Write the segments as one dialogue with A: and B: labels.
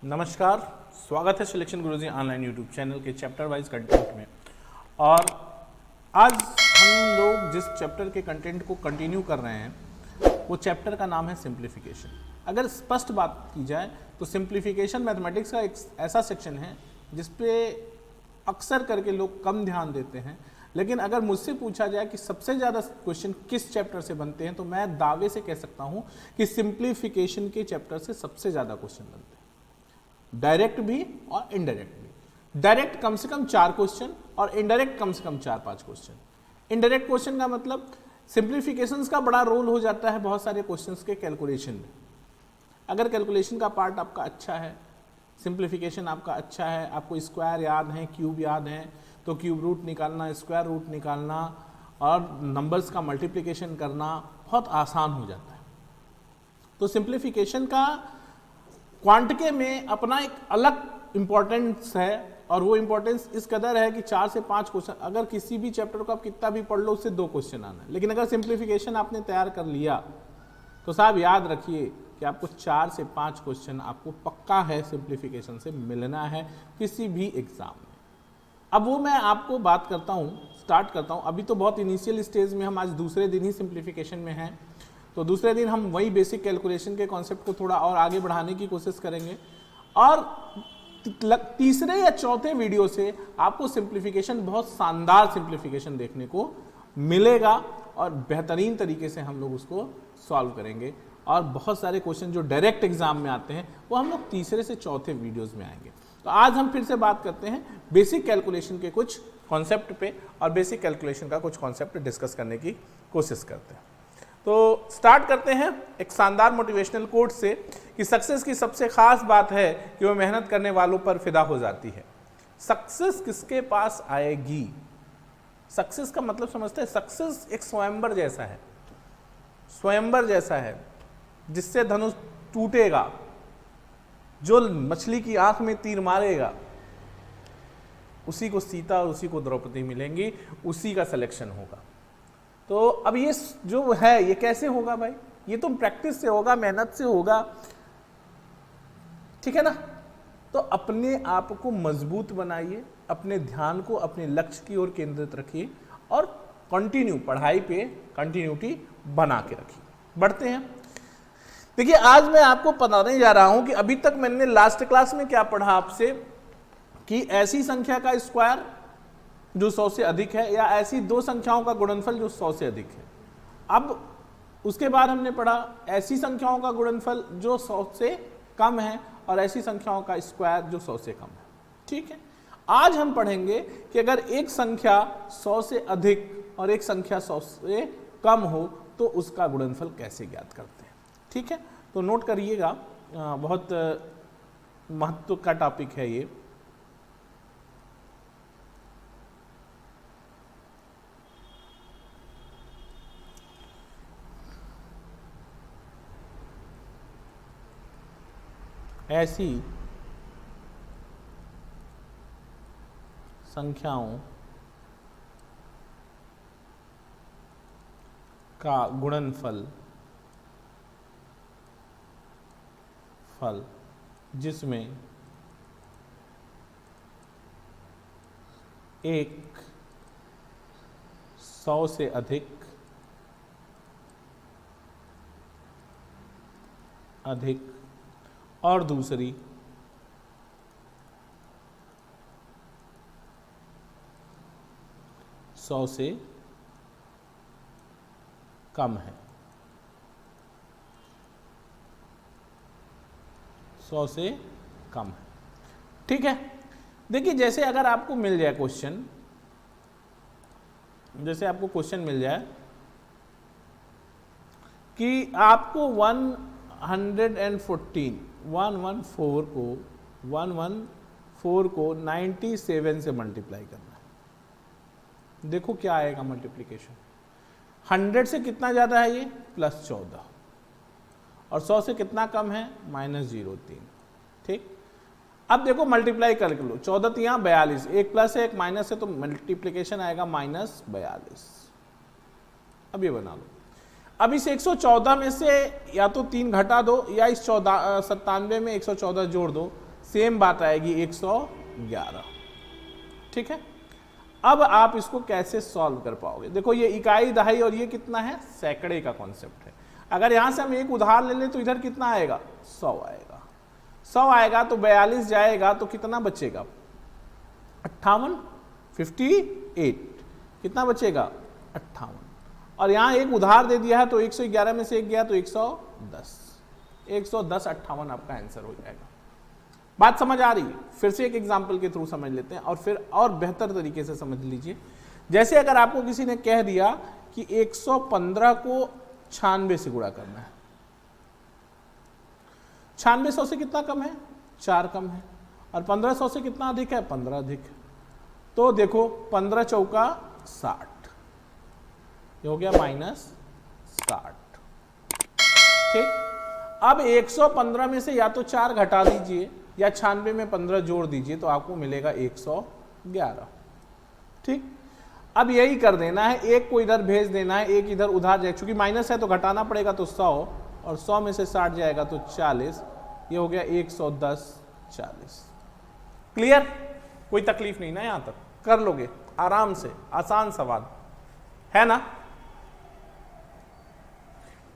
A: नमस्कार, स्वागत है सिलेक्शन गुरुजी ऑनलाइन यूट्यूब चैनल के चैप्टर वाइज कंटेंट में। और आज हम लोग जिस चैप्टर के कंटेंट को कंटिन्यू कर रहे हैं वो चैप्टर का नाम है सिंप्लीफिकेशन। अगर स्पष्ट बात की जाए तो सिंप्लीफिकेशन मैथमेटिक्स का एक ऐसा सेक्शन है जिस पे अक्सर करके लोग कम ध्यान देते हैं, लेकिन अगर मुझसे पूछा जाए कि सबसे ज़्यादा क्वेश्चन किस चैप्टर से बनते हैं तो मैं दावे से कह सकता हूँ कि सिंप्लीफिकेशन के चैप्टर से सबसे ज़्यादा क्वेश्चन बनते हैं, डायरेक्ट भी और इनडायरेक्ट भी। डायरेक्ट कम से कम 4 क्वेश्चन और इनडायरेक्ट कम से कम 4-5 क्वेश्चन। इनडायरेक्ट क्वेश्चन का मतलब सिंप्लीफिकेशंस का बड़ा रोल हो जाता है बहुत सारे क्वेश्चंस के कैलकुलेशन में। अगर कैलकुलेशन का पार्ट आपका अच्छा है, सिंप्लीफिकेशन आपका अच्छा है, आपको स्क्वायर याद है, क्यूब याद है, तो क्यूब रूट निकालना, स्क्वायर रूट निकालना और नंबर्स का मल्टीप्लिकेशन करना बहुत आसान हो जाता है। तो सिंप्लीफिकेशन का क्वांटिके में अपना एक अलग इंपॉर्टेंस है, और वो इंपॉर्टेंस इस कदर है कि 4 से 5 क्वेश्चन, अगर किसी भी चैप्टर को आप कितना भी पढ़ लो उससे 2 क्वेश्चन आना है। लेकिन अगर सिंप्लीफिकेशन आपने तैयार कर लिया तो साहब याद रखिए कि आपको 4 से 5 क्वेश्चन आपको पक्का है सिंप्लीफिकेशन से मिलना है किसी भी एग्जाम में। अब वो मैं आपको बात करता हूँ, स्टार्ट करता हूँ। अभी तो बहुत इनिशियल स्टेज में, हम आज दूसरे दिन ही सिंप्लीफिकेशन में हैं, तो दूसरे दिन हम वही बेसिक कैलकुलेशन के कॉन्सेप्ट को थोड़ा और आगे बढ़ाने की कोशिश करेंगे, और तीसरे या चौथे वीडियो से आपको सिंप्लीफिकेशन, बहुत शानदार सिंप्लीफिकेशन देखने को मिलेगा और बेहतरीन तरीके से हम लोग उसको सॉल्व करेंगे। और बहुत सारे क्वेश्चन जो डायरेक्ट एग्जाम में आते हैं वो हम लोग तीसरे से चौथे वीडियोज़ में आएंगे। तो आज हम फिर से बात करते हैं बेसिक कैलकुलेशन के कुछ कॉन्सेप्ट पे, और बेसिक कैलकुलेशन का कुछ कॉन्सेप्ट डिस्कस करने की कोशिश करते हैं। तो स्टार्ट करते हैं एक शानदार मोटिवेशनल कोट से कि सक्सेस की सबसे खास बात है कि वो मेहनत करने वालों पर फिदा हो जाती है। सक्सेस किसके पास आएगी? सक्सेस का मतलब समझते हैं, सक्सेस एक स्वयंवर जैसा है, स्वयंवर जैसा है जिससे धनुष टूटेगा, जो मछली की आंख में तीर मारेगा उसी को सीता और उसी को द्रौपदी मिलेंगी, उसी का सिलेक्शन होगा। तो अब ये जो है ये कैसे होगा भाई? ये तो प्रैक्टिस से होगा, मेहनत से होगा, ठीक है ना? तो अपने आप को मजबूत बनाइए, अपने ध्यान को अपने लक्ष्य की ओर केंद्रित रखिए और कंटिन्यू पढ़ाई पे कंटिन्यूटी बना के रखिए। बढ़ते हैं। देखिए, आज मैं आपको बताने जा रहा हूं कि अभी तक मैंने लास्ट क्लास में क्या पढ़ा आपसे, कि ऐसी संख्या का स्क्वायर जो 100 से अधिक है, या ऐसी 2 संख्याओं का गुणनफल जो 100 से अधिक है। अब उसके बाद हमने पढ़ा ऐसी संख्याओं का गुणनफल जो 100 से कम है, और ऐसी संख्याओं का स्क्वायर जो 100 से कम है। ठीक है, आज हम पढ़ेंगे कि अगर एक संख्या 100 से अधिक और एक संख्या 100 से कम हो तो उसका गुणनफल कैसे ज्ञात करते हैं। ठीक है, तो नोट करिएगा, बहुत महत्व का टॉपिक है ये। ऐसी संख्याओं का गुणनफल जिसमें एक 100 से अधिक और दूसरी 100 से कम है। 100 से कम है। ठीक है, देखिए, जैसे अगर आपको मिल जाए क्वेश्चन, जैसे आपको क्वेश्चन मिल जाए कि आपको 114 को 97 से मल्टीप्लाई करना है। देखो क्या आएगा मल्टीप्लिकेशन। 100 से कितना ज़्यादा है ये? +14, और 100 से कितना कम है? -0.3। ठीक, अब देखो मल्टीप्लाई करके लो, 14 3 42, एक प्लस है एक माइनस है, तो मल्टीप्लिकेशन आएगा -42। अब ये बना लो। अब इस 114 में से या तो 3 घटा दो, या इस 97 में 114 जोड़ दो, सेम बात आएगी 111। ठीक है, अब आप इसको कैसे सॉल्व कर पाओगे? देखो ये इकाई दहाई और ये कितना है, सैकड़े का कॉन्सेप्ट है। अगर यहां से हम एक उधार ले लें तो इधर कितना आएगा, 100 आएगा। 100 आएगा तो 42 जाएगा तो कितना बचेगा, 58, 58 कितना बचेगा, 58। और यहां एक उधार दे दिया है तो 111 में से एक गया तो 110, 110 58 आपका आंसर हो जाएगा। बात समझ आ रही है? फिर से एक एग्जांपल के थ्रू समझ लेते हैं और फिर और बेहतर तरीके से समझ लीजिए। जैसे अगर आपको किसी ने कह दिया कि 115 को 96 से गुणा करना है, 96 100 से कितना कम है, 4 कम है, और 15 100 से कितना अधिक है, 15 अधिक है। तो देखो 15 चौका 60, ये हो गया -60। ठीक, अब 115 में से या तो 4 घटा दीजिए या 96 में 15 जोड़ दीजिए तो आपको मिलेगा 111। ठीक, अब यही कर देना है, एक को इधर भेज देना है, एक इधर उधार जाए, चूंकि माइनस है तो घटाना पड़ेगा तो 100, और 100 में से 60 जाएगा तो 40, ये हो गया 110 40। क्लियर? कोई तकलीफ नहीं ना, यहां तक कर लोगे आराम से, आसान सवाल है ना।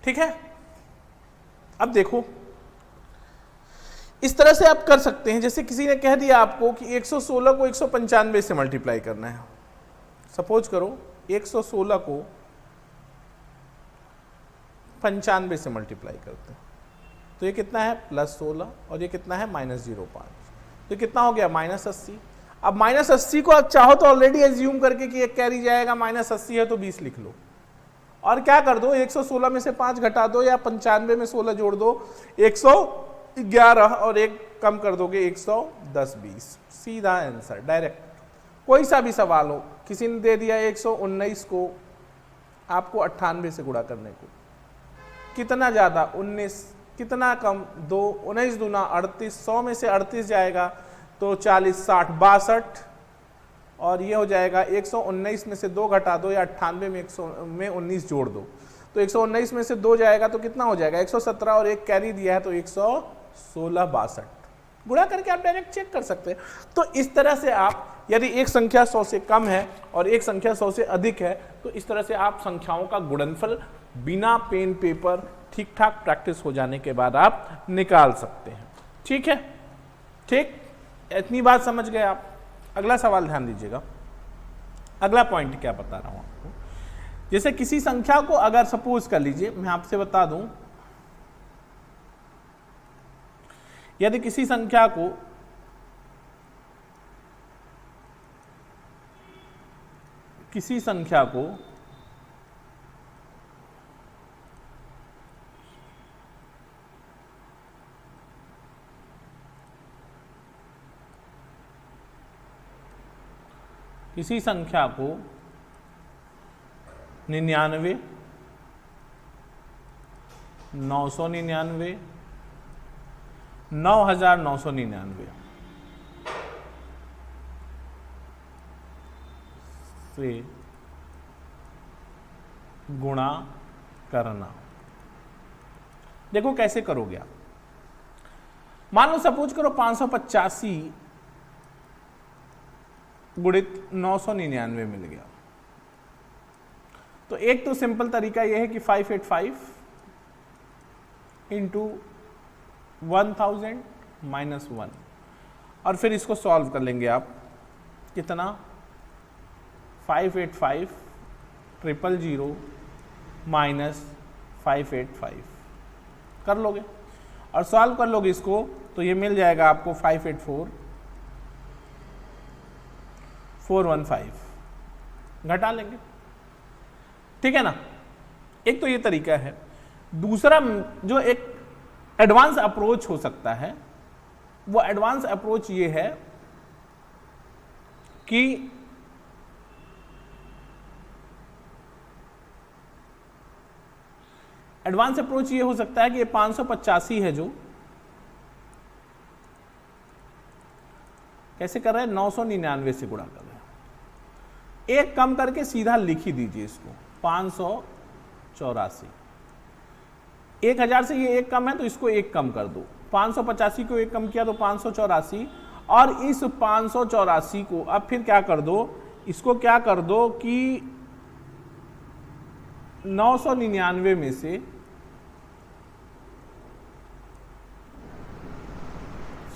A: ठीक है, अब देखो इस तरह से आप कर सकते हैं। जैसे किसी ने कह दिया आपको कि 116 को 195 से मल्टीप्लाई करना है। सपोज करो 116 को 95 से मल्टीप्लाई करते हैं तो ये कितना है, +16, और ये कितना है, -05, तो कितना हो गया, -80। अब -80 को आप चाहो तो ऑलरेडी एज्यूम करके कि एक कैरी जाएगा, -80 है तो 20 लिख लो, और क्या कर दो, 116 में से 5 घटा दो या 95 में 16 जोड़ दो, 111, और एक कम कर दोगे 110 20। सीधा आंसर डायरेक्ट। कोई सा भी सवाल हो, किसी ने दे दिया 119 को आपको 98 से गुणा करने को, कितना ज्यादा, 19, कितना कम, 2, 19 दूना 38, 100 में से 38 जाएगा तो 40, 60, 62, और ये हो जाएगा 119 में से 2 घटा दो या 98 में 19 जोड़ दो, तो 119 में से 2 जाएगा तो कितना हो जाएगा, 117, और एक कैरी दिया है तो 116 62। गुणा करके आप डायरेक्ट चेक कर सकते हैं। तो इस तरह से आप, यदि एक संख्या 100 से कम है और एक संख्या 100 से अधिक है, तो इस तरह से आप संख्याओं का गुणनफल बिना पेन पेपर ठीक ठाक प्रैक्टिस हो जाने के बाद आप निकाल सकते हैं। ठीक है, ठीक, इतनी बात समझ गए आप। अगला सवाल ध्यान दीजिएगा, अगला पॉइंट क्या बता रहा हूं आपको। जैसे किसी संख्या को अगर सपोज कर लीजिए, मैं आपसे बता दूं, यदि किसी संख्या को किसी संख्या को किसी संख्या को 99, 999, 9999 से गुणा करना। देखो कैसे करोगे आप। मान लो सपोज करो 585 गुणित 999 मिल गया, तो एक तो सिंपल तरीका यह है कि 585 इंटू 1000 माइनस 1, और फिर इसको सॉल्व कर लेंगे आप। कितना, 585 000 माइनस 585 कर लोगे और सॉल्व कर लोगे इसको, तो ये मिल जाएगा आपको 584 415, घटा लेंगे। ठीक है ना, एक तो ये तरीका है। दूसरा जो एक एडवांस अप्रोच हो सकता है, वो एडवांस अप्रोच ये है कि एडवांस अप्रोच ये हो सकता है कि ये 585 है जो कैसे कर रहे हैं, 999 से गुणा कर रहे हैं। एक कम करके सीधा लिख ही दीजिए इसको, 584। 1000 से ये एक कम है तो इसको एक कम कर दो, 585 को एक कम किया तो 584, और इस 584 को अब फिर क्या कर दो, इसको क्या कर दो कि 999 में से,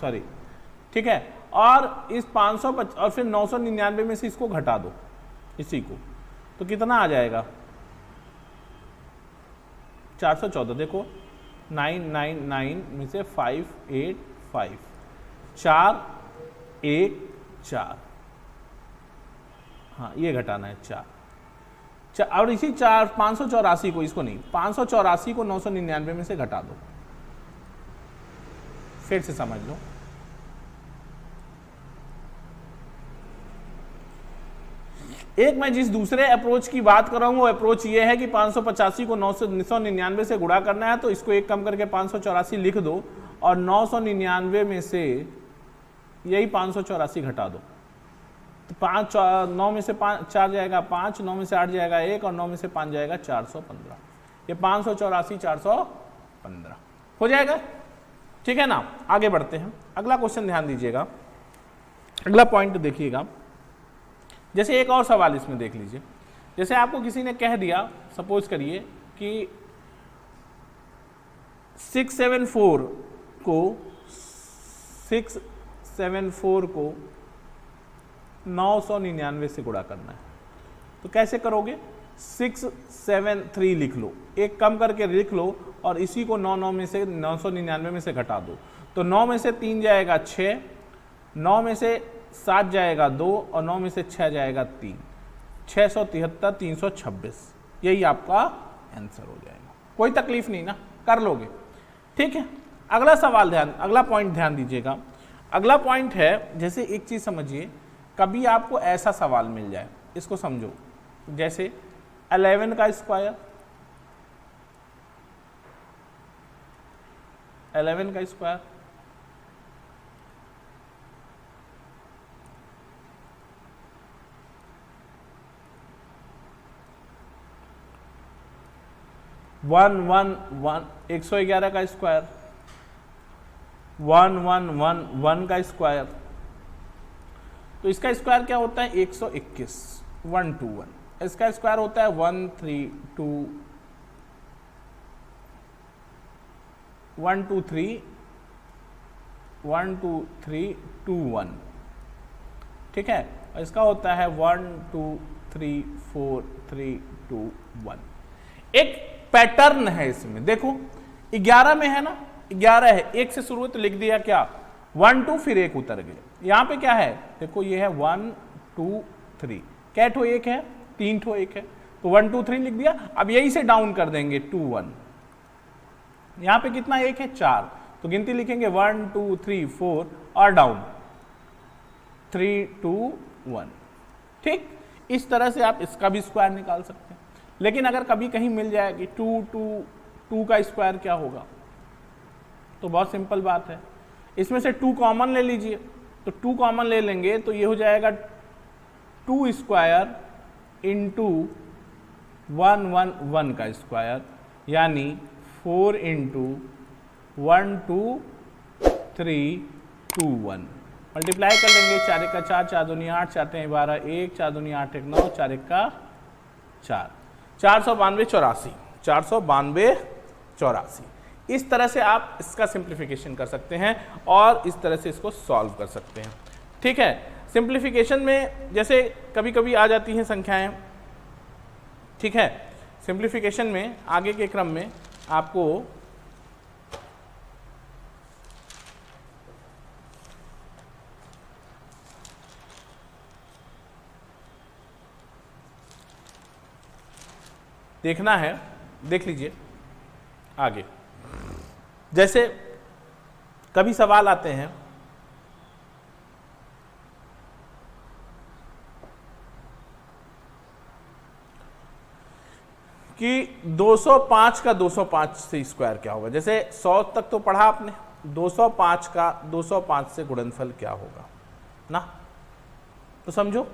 A: सॉरी ठीक है, और इस 550 और फिर 999 में से इसको घटा दो इसी को, तो कितना आ जाएगा 414। देखो 999 में से 585, 4 1 4, हाँ ये घटाना है 4, और इसी 584 को, इसको नहीं, 584 को 999 में से घटा दो, फिर से समझ लो। एक मैं जिस दूसरे अप्रोच की बात कर रहा हूं वो अप्रोच ये है कि 585 को 999 से गुणा करना है, तो इसको एक कम करके 584 लिख दो, और 999 में से यही 584 घटा दो, तो 5 9 में से 4 जाएगा 5, 9 में से 8 जाएगा 1, और 9 में से 5 जाएगा 415। ये 584 415 हो जाएगा, ठीक है ना। आगे बढ़ते हैं, अगला क्वेश्चन ध्यान दीजिएगा, अगला पॉइंट देखिएगा। जैसे एक और सवाल इसमें देख लीजिए, जैसे आपको किसी ने कह दिया, सपोज करिए कि 674 को 999 से गुणा करना है, तो कैसे करोगे, 673 लिख लो, एक कम करके लिख लो, और इसी को 999 में से घटा दो, तो 9 में से 3 जाएगा 6, 9 में से 7 जाएगा 2, और 9 में से 6 जाएगा 3, 673 326, यही आपका आंसर हो जाएगा। कोई तकलीफ नहीं ना, कर लोगे, ठीक है। अगला सवाल अगला पॉइंट ध्यान दीजिएगा। अगला पॉइंट है, जैसे एक चीज समझिए, कभी आपको ऐसा सवाल मिल जाए, इसको समझो, जैसे 11 का स्क्वायर, 11 का स्क्वायर, वन 111 का स्क्वायर, 1111 का स्क्वायर, तो इसका स्क्वायर क्या होता है 121, 121, इसका स्क्वायर होता है 12321, ठीक है, और इसका होता है 1234321। एक पैटर्न है इसमें, देखो 11 में है ना, 11 है, 1 से शुरू तो लिख दिया क्या 1 2, फिर 1 उतर गए। यहाँ पे क्या है, देखो ये है 1 2 3, क्या ठो 1 है, 3 ठो 1 है, तो 1 2 3 लिख दिया। अब यही से डाउन कर देंगे 2 1, यहाँ पे कितना 1 है 4, तो गिनती लिखेंगे 1 2 3 4, और डाउन 3 2 1, ठीक। इस तरह से आप इसका भी स्क्वायर निकाल सकते हैं। लेकिन अगर कभी कहीं मिल जाए कि 2 का स्क्वायर क्या होगा, तो बहुत सिंपल बात है, इसमें से 2 कॉमन ले लीजिए, तो 2 कॉमन ले लेंगे तो ये हो जाएगा 2 स्क्वायर इंटू 111 का स्क्वायर, यानी 4 इंटू 1 2 3 2 1, मल्टीप्लाई कर लेंगे, 4 1 का 4, 4 दूनी 8, 4 3 12, 1 4 दूनी 8 1 9, 4 1 का 4, 492 84। इस तरह से आप इसका सिंप्लीफिकेशन कर सकते हैं और इस तरह से इसको सॉल्व कर सकते हैं, ठीक है। सिंप्लीफिकेशन में जैसे कभी कभी आ जाती हैं संख्याएं, ठीक है, सिंप्लीफिकेशन में आगे के क्रम में आपको देखना है, देख लीजिए आगे। जैसे कभी सवाल आते हैं कि 205 का 205 से स्क्वायर क्या होगा। जैसे 100 तक तो पढ़ा आपने, 205 का 205 से गुणनफल क्या होगा ना, तो समझो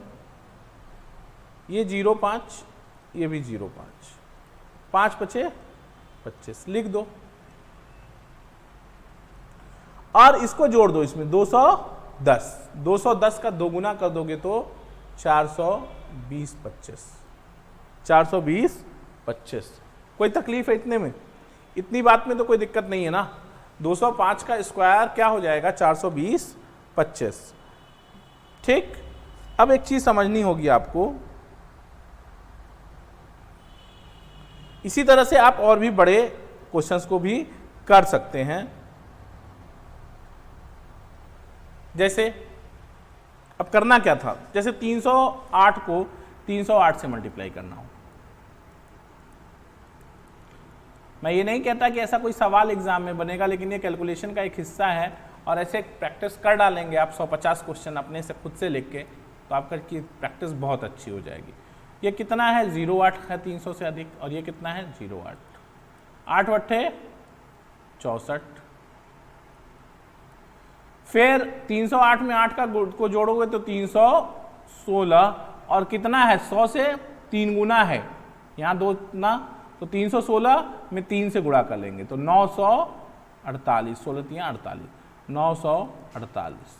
A: ये 0.5, ये भी 0.5, 5 × 5 = 25, लिख दो। और इसको जोड़ दो इसमें 210, 210 का 2 गुना कर दोगे तो 420 25, 420 25। कोई तकलीफ है इतने में? इतनी बात में तो कोई दिक्कत नहीं है ना। 205 का स्क्वायर क्या हो जाएगा? 420 25। ठीक, अब एक चीज समझनी होगी आपको, इसी तरह से आप और भी बड़े क्वेश्चंस को भी कर सकते हैं। जैसे अब करना क्या था, जैसे 308 को 308 से मल्टीप्लाई करना हो। मैं ये नहीं कहता कि ऐसा कोई सवाल एग्जाम में बनेगा, लेकिन ये कैलकुलेशन का एक हिस्सा है और ऐसे प्रैक्टिस कर डालेंगे आप 150 क्वेश्चन अपने से खुद से लिख के, तो आपका की प्रैक्टिस बहुत अच्छी हो जाएगी। ये कितना है? 0.8 है 300 से अधिक, और ये कितना है? 0.8, 8 वट्ठे 64। फिर 308 में 8 का को जोड़ोगे तो 316, और कितना है? 100 से 3 गुना है, यहाँ 2 ना, तो 316 में 3 से गुणा कर लेंगे तो 948, 16 3 48, 948।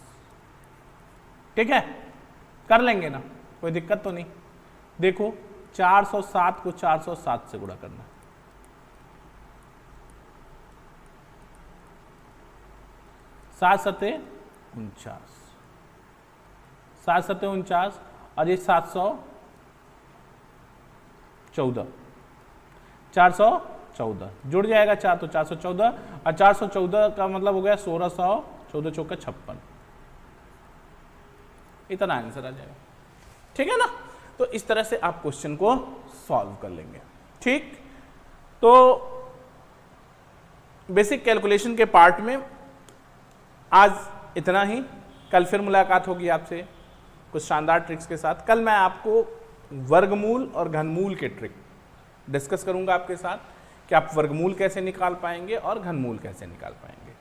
A: ठीक है, कर लेंगे ना, कोई दिक्कत तो नहीं। देखो 407 को 407 से गुणा करना, 7 सते 49, 7 सते 49, और ये 714, 414 जुड़ जाएगा 4 तो 414, और 414 का मतलब हो गया 1600, 14 चौका 56, इतना आंसर आ जाएगा। ठीक है ना, तो इस तरह से आप क्वेश्चन को सॉल्व कर लेंगे। ठीक, तो बेसिक कैलकुलेशन के पार्ट में आज इतना ही। कल फिर मुलाकात होगी आपसे कुछ शानदार ट्रिक्स के साथ। कल मैं आपको वर्गमूल और घनमूल के ट्रिक डिस्कस करूंगा आपके साथ कि आप वर्गमूल कैसे निकाल पाएंगे और घनमूल कैसे निकाल पाएंगे।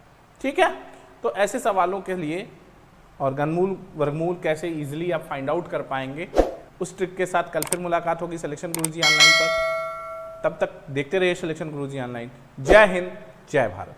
A: ठीक है, तो ऐसे सवालों के लिए और घनमूल वर्गमूल कैसे इजीली आप फाइंड आउट कर पाएंगे, उस ट्रिक के साथ कल फिर मुलाकात होगी सिलेक्शन गुरुजी ऑनलाइन पर। तब तक देखते रहिए सिलेक्शन गुरुजी ऑनलाइन। जय हिंद, जय भारत।